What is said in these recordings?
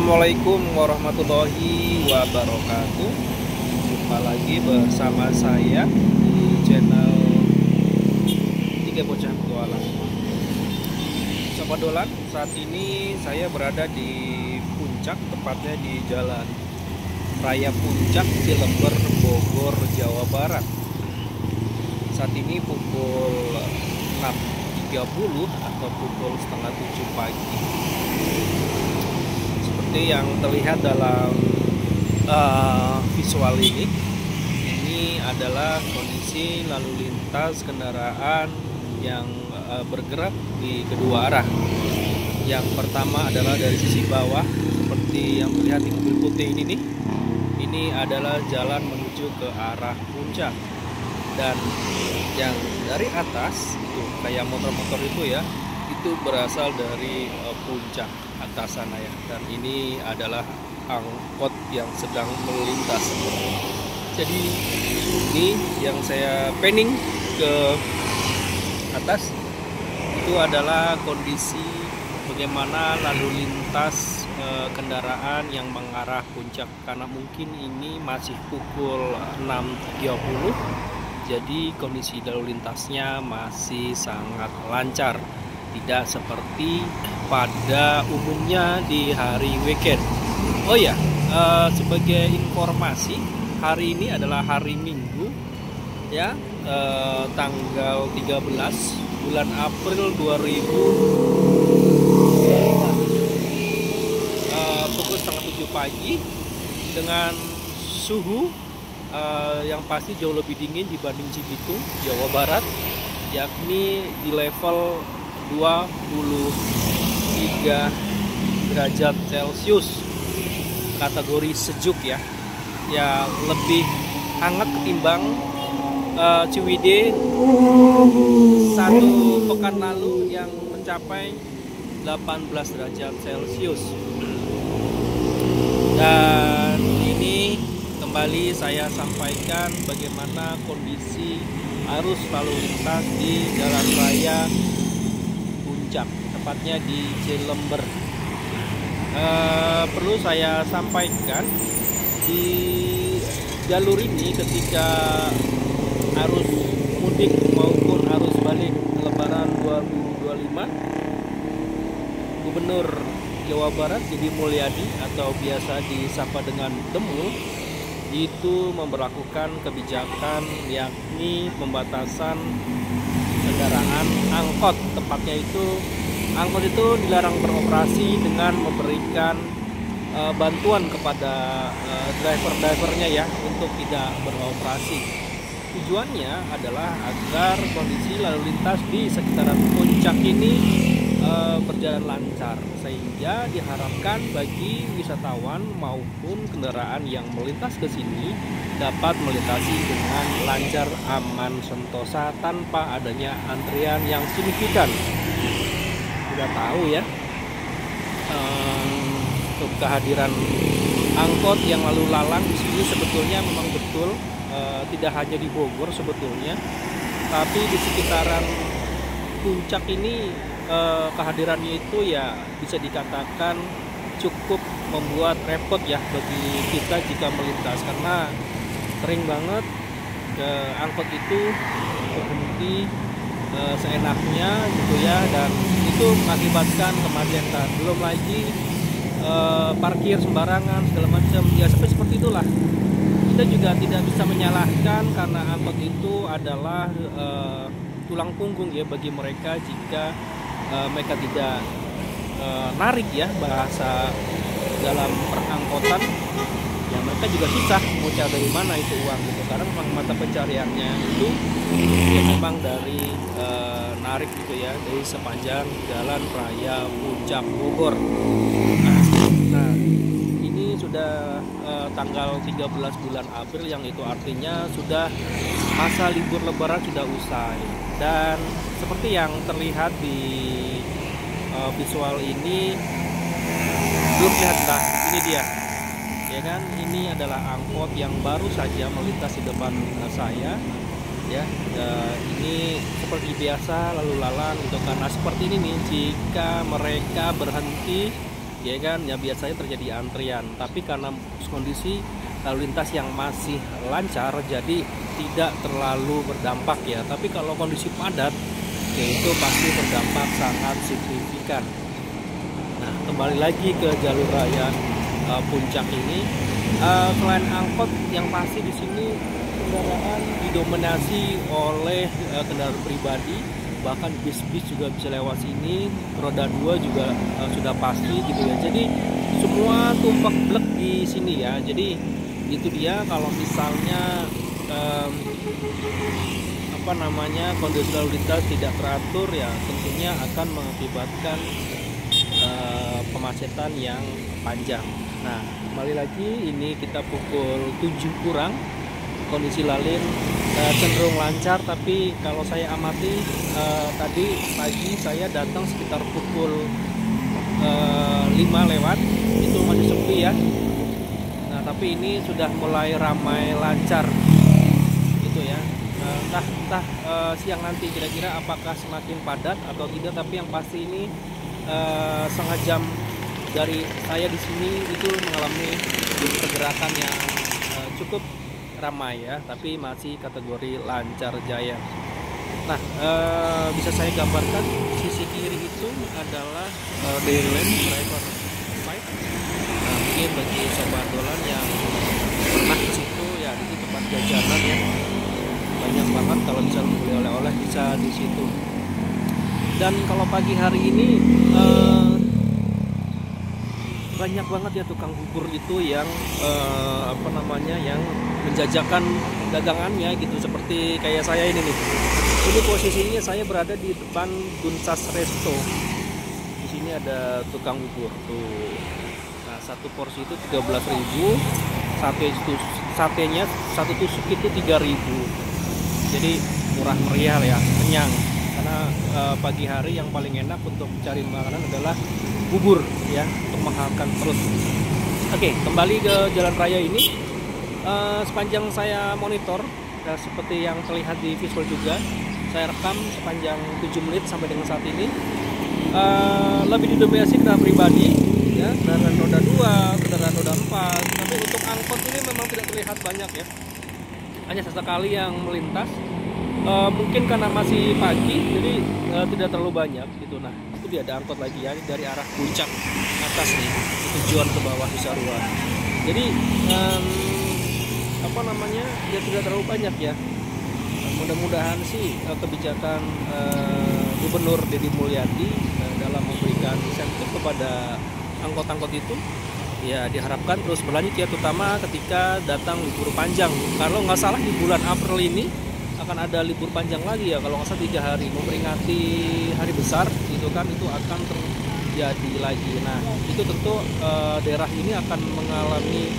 Assalamualaikum warahmatullahi wabarakatuh. Jumpa lagi bersama saya di channel Tiga Bocah Petualang. Sobat Dolan, saat ini saya berada di puncak, tepatnya di Jalan Raya Puncak Cilember, Bogor, Jawa Barat. Saat ini pukul 6.30 atau pukul setengah 7 pagi. Seperti yang terlihat dalam visual ini adalah kondisi lalu lintas kendaraan yang bergerak di kedua arah. Yang pertama adalah dari sisi bawah, seperti yang terlihat di mobil putih ini nih. Ini adalah jalan menuju ke arah puncak. Dan yang dari atas itu kayak motor-motor itu ya, itu berasal dari puncak atas sana ya. Dan ini adalah angkot yang sedang melintas. Jadi ini yang saya panning ke atas, itu adalah kondisi bagaimana lalu lintas kendaraan yang mengarah puncak, karena mungkin ini masih pukul 6.30. Jadi kondisi lalu lintasnya masih sangat lancar, tidak seperti pada umumnya di hari weekend. Oh ya, sebagai informasi, hari ini adalah hari Minggu ya, tanggal 13 bulan April 2000, pukul setengah 7 pagi, dengan suhu yang pasti jauh lebih dingin dibanding Cibitung, Jawa Barat, yakni di level 23 derajat Celcius, kategori sejuk ya, yang lebih hangat ketimbang Ciwidey satu pekan lalu yang mencapai 18 derajat Celcius. Dan ini kembali saya sampaikan bagaimana kondisi arus lalu lintas di Jalan Raya Puncak, tepatnya di Cilember. Perlu saya sampaikan, di jalur ini ketika arus mudik maupun arus balik Lebaran 2025, Gubernur Jawa Barat Deddy Mulyadi atau biasa disapa dengan Demul itu memberlakukan kebijakan, yakni pembatasan kendaraan angkot. Tepatnya itu angkot itu dilarang beroperasi dengan memberikan bantuan kepada driver-drivernya ya untuk tidak beroperasi. Tujuannya adalah agar kondisi lalu lintas di sekitaran puncak ini berjalan lancar, sehingga diharapkan bagi wisatawan maupun kendaraan yang melintas ke sini dapat melintasi dengan lancar, aman, sentosa, tanpa adanya antrian yang signifikan. Sudah tahu ya, untuk kehadiran angkot yang lalu lalang di sini sebetulnya memang betul, tidak hanya di Bogor sebetulnya, tapi di sekitaran puncak ini kehadirannya itu ya bisa dikatakan cukup membuat repot ya bagi kita jika melintas, karena sering banget angkot itu berhenti seenaknya gitu ya, dan itu mengakibatkan kemacetan. Belum lagi parkir sembarangan segala macam ya, seperti itulah. Kita juga tidak bisa menyalahkan, karena angkot itu adalah tulang punggung ya bagi mereka jika mereka tidak narik ya, bahasa dalam perangkotan ya, mereka juga susah mau cari dari mana itu uang gitu, karena memang mata pencariannya itu ya memang dari narik gitu ya, dari sepanjang Jalan Raya Puncak Bogor. Nah ini sudah tanggal 13 bulan April, yang itu artinya sudah masa libur Lebaran sudah usai. Dan seperti yang terlihat di visual ini, belum lihat lah, ini dia ya kan, ini adalah angkot yang baru saja melintas di depan saya ya. Ini seperti biasa lalu lalang gitu, karena seperti ini nih, jika mereka berhenti ya kan, ya biasanya terjadi antrian. Tapi karena kondisi lalu lintas yang masih lancar, jadi tidak terlalu berdampak ya. Tapi kalau kondisi padat, ya itu pasti berdampak sangat signifikan. Nah, kembali lagi ke jalur raya Puncak ini, selain angkot, yang pasti di sini kendaraan didominasi oleh kendaraan pribadi, bahkan bis-bis juga bisa lewat sini, roda 2 juga sudah pasti gitu ya. Jadi semua tumpak blek di sini ya. Jadi itu dia, kalau misalnya kondisi lalu lintas tidak teratur ya tentunya akan mengakibatkan kemacetan yang panjang. Nah, kembali lagi, ini kita pukul 7 kurang, kondisi lalin cenderung lancar. Tapi kalau saya amati tadi pagi saya datang sekitar pukul 5 lewat, itu masih sepi ya. Nah, tapi ini sudah mulai ramai lancar gitu ya. Entah siang nanti kira-kira apakah semakin padat atau tidak, tapi yang pasti ini setengah jam dari saya di sini itu mengalami pergerakan yang cukup ramai ya, tapi masih kategori lancar jaya. Nah, bisa saya gambarkan sisi kiri itu adalah Daily Lane Driver 5. Nah, mungkin bagi sobat dolan yang pernah ke situ ya, itu tempat jajanan ya, banyak banget kalau bisa membeli oleh-oleh bisa di situ. Dan kalau pagi hari ini banyak banget ya tukang bubur itu yang yang menjajakan dagangannya gitu, seperti kayak saya ini nih. Ini posisinya saya berada di depan Gunsas Resto. Di sini ada tukang bubur tuh. Nah, satu porsi itu 13.000, satenya satu tusuk itu 3.000. Jadi murah meriah ya, kenyang. Karena pagi hari yang paling enak untuk mencari makanan adalah bubur ya, untuk menghangatkan perut. Oke, kembali ke jalan raya ini. Sepanjang saya monitor, seperti yang terlihat di visual juga, saya rekam sepanjang 7 menit sampai dengan saat ini, lebih didominasi kendaraan pribadi ya, kendaraan roda 2, kendaraan roda 4. Tapi untuk angkot ini memang tidak terlihat banyak ya, hanya sesekali yang melintas. Mungkin karena masih pagi, jadi tidak terlalu banyak gitu. Nah, itu dia ada angkot lagi ya, dari arah Puncak atas nih, tujuan ke bawah Cisarua. Jadi ya tidak terlalu banyak ya. Mudah-mudahan sih kebijakan Gubernur Deddy Mulyadi dalam memberikan insentif kepada angkot-angkot itu ya diharapkan terus berlanjut ya, terutama ketika datang libur panjang. Kalau nggak salah di bulan April ini akan ada libur panjang lagi ya, kalau nggak salah 3 hari memperingati hari besar gitu kan, itu akan terjadi lagi. Nah, itu tentu daerah ini akan mengalami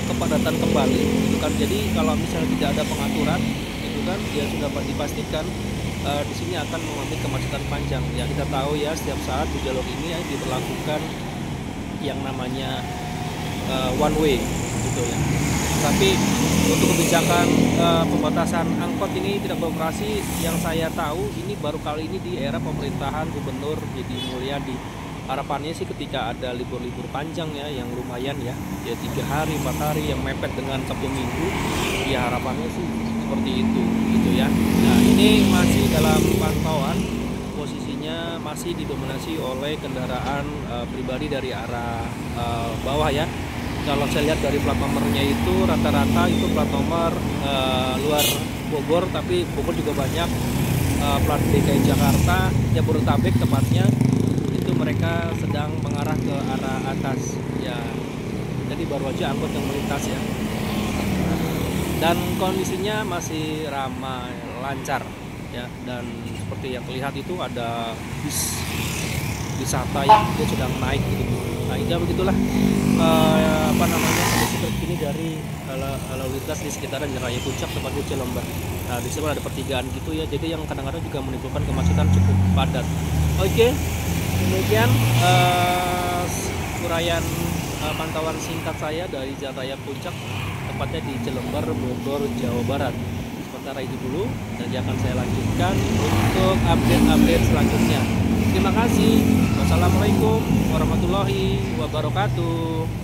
kepadatan kembali gitu kan. Jadi kalau misalnya tidak ada pengaturan gitu kan, ya sudah dipastikan di sini akan mengalami kemacetan panjang. Ya kita tahu ya, setiap saat di jalur ini ya, diberlakukan yang namanya one way gitu ya. Tapi untuk kebijakan pembatasan angkot ini tidak beroperasi, yang saya tahu ini baru kali ini di era pemerintahan Gubernur Deddy Mulyadi. Harapannya sih ketika ada libur-libur panjang ya, yang lumayan ya 3 hari 4 hari yang mepet dengan Sabtu Minggu, ya harapannya sih seperti itu gitu ya. Nah, ini masih dalam pantauan, posisinya masih didominasi oleh kendaraan pribadi dari arah bawah ya. Kalau saya lihat dari plat nomornya itu rata-rata itu plat nomor luar Bogor, tapi Bogor juga banyak plat DKI Jakarta, Jabodetabek tepatnya, itu mereka sedang mengarah ke arah atas ya. Jadi baru aja angkot yang melintas ya. Dan kondisinya masih ramai, lancar ya, dan seperti yang terlihat itu ada bis wisata yang dia sedang naik gitu. Nah, itu begitulah kondisi terkini dari lalu lintas di sekitaran Raya Puncak tepatnya Cilember. Nah, di sini ada pertigaan gitu ya, jadi yang kadang-kadang juga menimbulkan kemacetan cukup padat. Oke, demikian uraian pantauan singkat saya dari Jalan Raya Puncak tepatnya di Cilember, Bogor, Jawa Barat. Sementara itu dulu, nanti akan saya lanjutkan untuk update-update selanjutnya. Terima kasih. Wassalamualaikum warahmatullahi wabarakatuh.